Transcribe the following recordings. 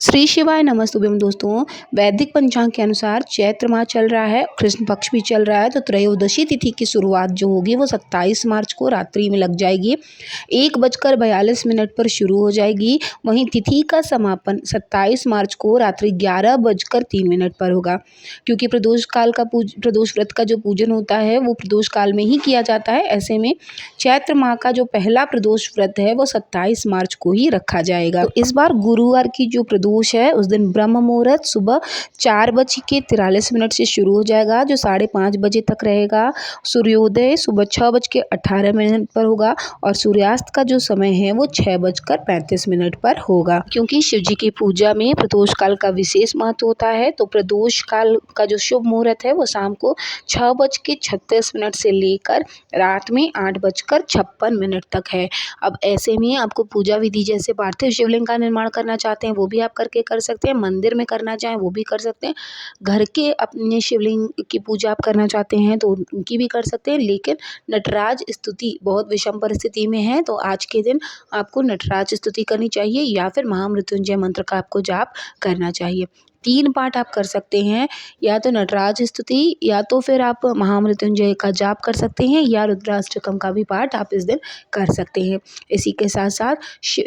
श्री शिवाय नमस्तुभ्यम दोस्तों। वैदिक पंचांग के अनुसार चैत्र माह चल रहा है, कृष्ण पक्ष भी चल रहा है। तो त्रयोदशी तिथि की शुरुआत जो होगी वो 27 मार्च को रात्रि में लग जाएगी। 1:42 पर शुरू हो जाएगी। वहीं तिथि का समापन 27 मार्च को रात्रि 11:03 पर होगा। क्योंकि प्रदोष व्रत का जो पूजन होता है वो प्रदोष काल में ही किया जाता है। ऐसे में चैत्र माह का जो पहला प्रदोष व्रत है वो 27 मार्च को ही रखा जाएगा। तो इस बार गुरुवार की जो प्रदोष है उस दिन ब्रह्म मुहूर्त सुबह 4:43 से शुरू हो जाएगा, जो 5:30 बजे तक रहेगा। सूर्योदय सुबह 6:18 पर होगा और सूर्यास्त का जो समय है वो 6:35 पर होगा। क्योंकि शिव जी की पूजा में प्रदोष काल का विशेष महत्व होता है, तो प्रदोष काल का जो शुभ मुहूर्त है वो शाम को 6:36 से लेकर रात में 8:56 तक है। अब ऐसे में आपको पूजा विधि जैसे पार्थिव शिवलिंग का निर्माण करना चाहते हैं वो भी आप करके कर सकते हैं, मंदिर में करना चाहें वो भी कर सकते हैं, घर के अपने शिवलिंग की पूजा आप करना चाहते हैं तो उनकी भी कर सकते हैं। लेकिन नटराज स्तुति बहुत विषम परिस्थिति में है, तो आज के दिन आपको नटराज स्तुति करनी चाहिए या फिर महामृत्युंजय मंत्र का आपको जाप करना चाहिए। 3 पाठ आप कर सकते हैं, या तो नटराज स्तुति या तो फिर आप महामृत्युंजय का जाप कर सकते हैं या रुद्राष्टकम का भी पाठ आप इस दिन कर सकते हैं। इसी के साथ साथ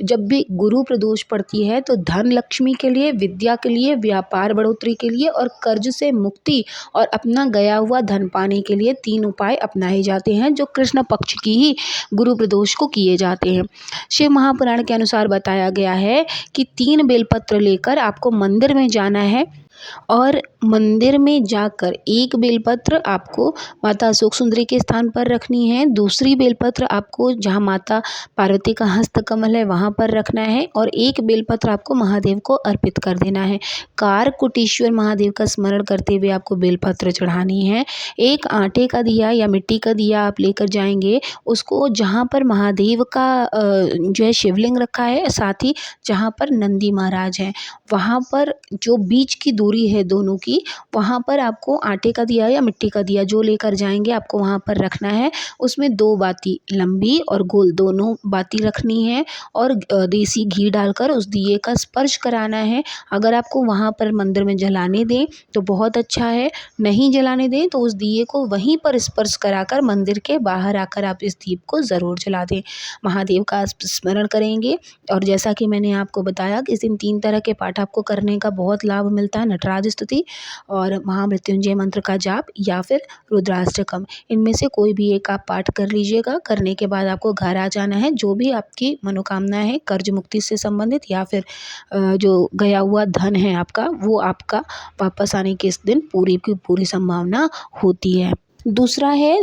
जब भी गुरु प्रदोष पड़ती है तो धन लक्ष्मी के लिए, विद्या के लिए, व्यापार बढ़ोतरी के लिए और कर्ज से मुक्ति और अपना गया हुआ धन पाने के लिए 3 उपाय अपनाए जाते हैं, जो कृष्ण पक्ष की ही गुरु प्रदोष को किए जाते हैं। शिव महापुराण के अनुसार बताया गया है कि 3 बेलपत्र लेकर आपको मंदिर में जाना है और मंदिर में जाकर एक बेलपत्र आपको माता अशोक सुंदरी के स्थान पर रखनी है, दूसरी बेलपत्र आपको जहाँ माता पार्वती का हस्त कमल है वहाँ पर रखना है और एक बेलपत्र आपको महादेव को अर्पित कर देना है। कारकुटीश्वर महादेव का स्मरण करते हुए आपको बेलपत्र चढ़ानी है। एक आटे का दिया या मिट्टी का दिया आप लेकर जाएंगे, उसको जहाँ पर महादेव का जो है शिवलिंग रखा है, साथ ही जहाँ पर नंदी महाराज हैं वहाँ पर जो बीच की दूरी है दोनों की, वहाँ पर आपको आटे का दिया या मिट्टी का दिया जो लेकर जाएंगे आपको वहाँ पर रखना है। उसमें 2 बाती लंबी और गोल दोनों बाती रखनी है और देसी घी डालकर उस दिए का स्पर्श कराना है। अगर आपको वहाँ पर मंदिर में जलाने दें तो बहुत अच्छा है, नहीं जलाने दें तो उस दिए को वहीं पर स्पर्श कराकर मंदिर के बाहर आकर आप इस दीप को ज़रूर जला दें। महादेव का स्मरण करेंगे और जैसा कि मैंने आपको बताया कि इस दिन 3 तरह के पाठ आपको करने का बहुत लाभ मिलता है, नटराज स्तुति और महामृत्युंजय मंत्र का जाप या फिर रुद्राष्टकम। इनमें से कोई भी एक आप पाठ कर लीजिएगा। करने के बाद आपको घर आ जाना है। जो भी आपकी मनोकामना है कर्ज मुक्ति से संबंधित या फिर जो गया हुआ धन है आपका, वो आपका वापस आने की इस दिन पूरी की पूरी संभावना होती है। दूसरा है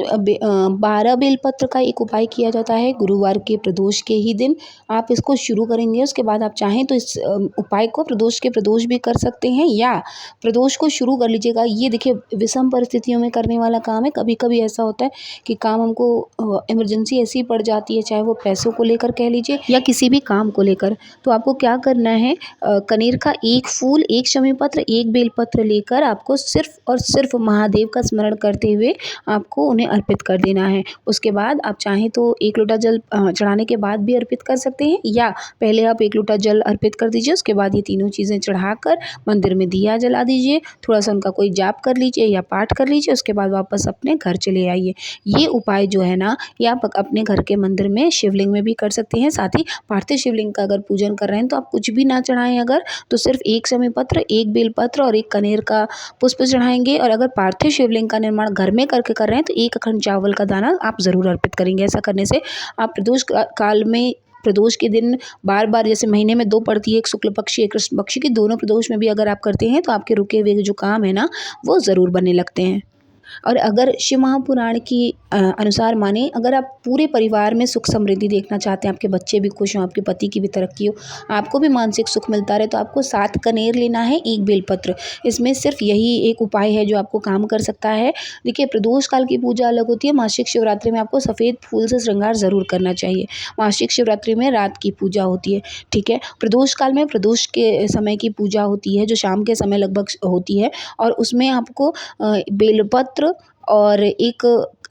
12 बेलपत्र का एक उपाय किया जाता है गुरुवार के प्रदोष के ही दिन। आप इसको शुरू करेंगे, उसके बाद आप चाहें तो इस उपाय को प्रदोष के प्रदोष भी कर सकते हैं या प्रदोष को शुरू कर लीजिएगा। ये देखिए विषम परिस्थितियों में करने वाला काम है। कभी कभी ऐसा होता है कि काम हमको इमरजेंसी ऐसी पड़ जाती है, चाहे वो पैसों को लेकर कह लीजिए या किसी भी काम को लेकर। तो आपको क्या करना है, कनेर का 1 फूल, 1 शमी पत्र, 1 बेलपत्र लेकर आपको सिर्फ और सिर्फ महादेव का स्मरण करते हुए आपको उन्हें अर्पित कर देना है। उसके बाद आप चाहें तो 1 लोटा जल चढ़ाने के बाद भी अर्पित कर सकते हैं, या पहले आप 1 लोटा जल अर्पित कर दीजिए, उसके बाद ये तीनों चीज़ें चढ़ाकर मंदिर में दिया जला दीजिए, थोड़ा सा उनका कोई जाप कर लीजिए या पाठ कर लीजिए, उसके बाद वापस अपने घर चले आइए। ये उपाय जो है ना, ये आप अपने घर के मंदिर में शिवलिंग में भी कर सकते हैं। साथ ही पार्थिव शिवलिंग का अगर पूजन कर रहे हैं तो आप कुछ भी ना चढ़ाएं, अगर तो सिर्फ 1 शमी पत्र, 1 बेलपत्र और 1 कनेर का पुष्प चढ़ाएंगे। और अगर पार्थिव शिवलिंग का निर्माण घर में करके कर रहे हैं तो 1 अखंड चावल का दाना आप ज़रूर अर्पित करेंगे। ऐसा करने से आप प्रदोष काल में प्रदोष के दिन बार बार, जैसे महीने में 2 पड़ती है, एक शुक्ल पक्षी एक कृष्ण पक्षी की, दोनों प्रदोष में भी अगर आप करते हैं तो आपके रुके हुए जो काम है ना वो ज़रूर बनने लगते हैं। और अगर शिव महापुराण की अनुसार माने, अगर आप पूरे परिवार में सुख समृद्धि देखना चाहते हैं, आपके बच्चे भी खुश हों, आपके पति की भी तरक्की हो, आपको भी मानसिक सुख मिलता रहे, तो आपको 7 कनेर लेना है, 1 बेलपत्र। इसमें सिर्फ यही एक उपाय है जो आपको काम कर सकता है। देखिए प्रदोष काल की पूजा अलग होती है। मासिक शिवरात्रि में आपको सफ़ेद फूल से श्रृंगार ज़रूर करना चाहिए। मासिक शिवरात्रि में रात की पूजा होती है, ठीक है। प्रदोष काल में प्रदोष के समय की पूजा होती है जो शाम के समय लगभग होती है, और उसमें आपको बेलपत्र और एक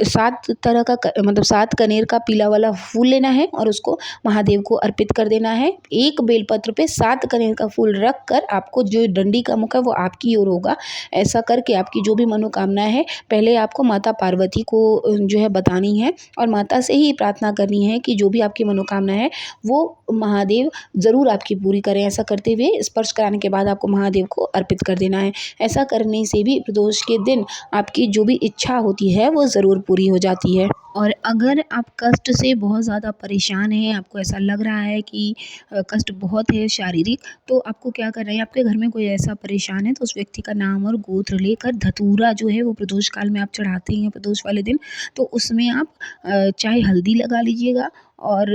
7 तरह का मतलब 7 कनेर का पीला वाला फूल लेना है और उसको महादेव को अर्पित कर देना है। एक बेलपत्र पे 7 कनेर का फूल रख कर आपको जो डंडी का मुख है वो आपकी ओर होगा। ऐसा करके आपकी जो भी मनोकामना है पहले आपको माता पार्वती को जो है बतानी है और माता से ही प्रार्थना करनी है कि जो भी आपकी मनोकामना है वो महादेव ज़रूर आपकी पूरी करें। ऐसा करते हुए स्पर्श कराने के बाद आपको महादेव को अर्पित कर देना है। ऐसा करने से भी प्रदोष के दिन आपकी जो भी इच्छा होती है वो ज़रूर पूरी हो जाती है। और अगर आप कष्ट से बहुत ज़्यादा परेशान हैं, आपको ऐसा लग रहा है कि कष्ट बहुत है शारीरिक, तो आपको क्या करना है, आपके घर में कोई ऐसा परेशान है तो उस व्यक्ति का नाम और गोत्र लेकर धतूरा जो है वो प्रदोष काल में आप चढ़ाते हैं प्रदोष वाले दिन, तो उसमें आप चाहे हल्दी लगा लीजिएगा और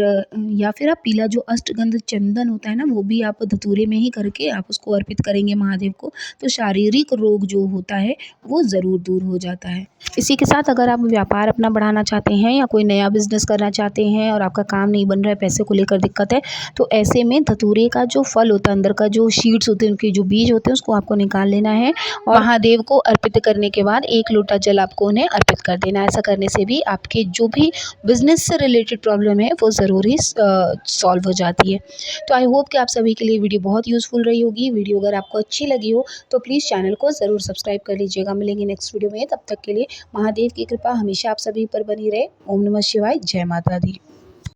या फिर आप पीला जो अष्टगंध चंदन होता है ना वो भी आप धतूरे में ही करके आप उसको अर्पित करेंगे महादेव को, तो शारीरिक रोग जो होता है वो ज़रूर दूर हो जाता है। इसी के साथ अगर आप व्यापार अपना बढ़ाना चाहते हैं या कोई नया बिजनेस करना चाहते हैं और आपका काम नहीं बन रहा है, पैसे को लेकर दिक्कत है, तो ऐसे में धतूरे का जो फल होता है, अंदर का जो सीड्स होते हैं, उनके जो बीज होते हैं उसको आपको निकाल लेना है और महादेव को अर्पित करने के बाद 1 लोटा जल आपको उन्हें अर्पित कर देना है। ऐसा करने से भी आपके जो भी बिजनेस से रिलेटेड प्रॉब्लम है वो ज़रूर ही सॉल्व हो जाती है। तो आई होप कि आप सभी के लिए वीडियो बहुत यूज़फुल रही होगी। वीडियो अगर आपको अच्छी लगी हो तो प्लीज़ चैनल को ज़रूर सब्सक्राइब कर लीजिएगा। मिलेंगे नेक्स्ट वीडियो में, तब तक के लिए महादेव की कृपा हमेशा आप सभी पर बनी रहे। ओम नमः शिवाय, जय माता दी।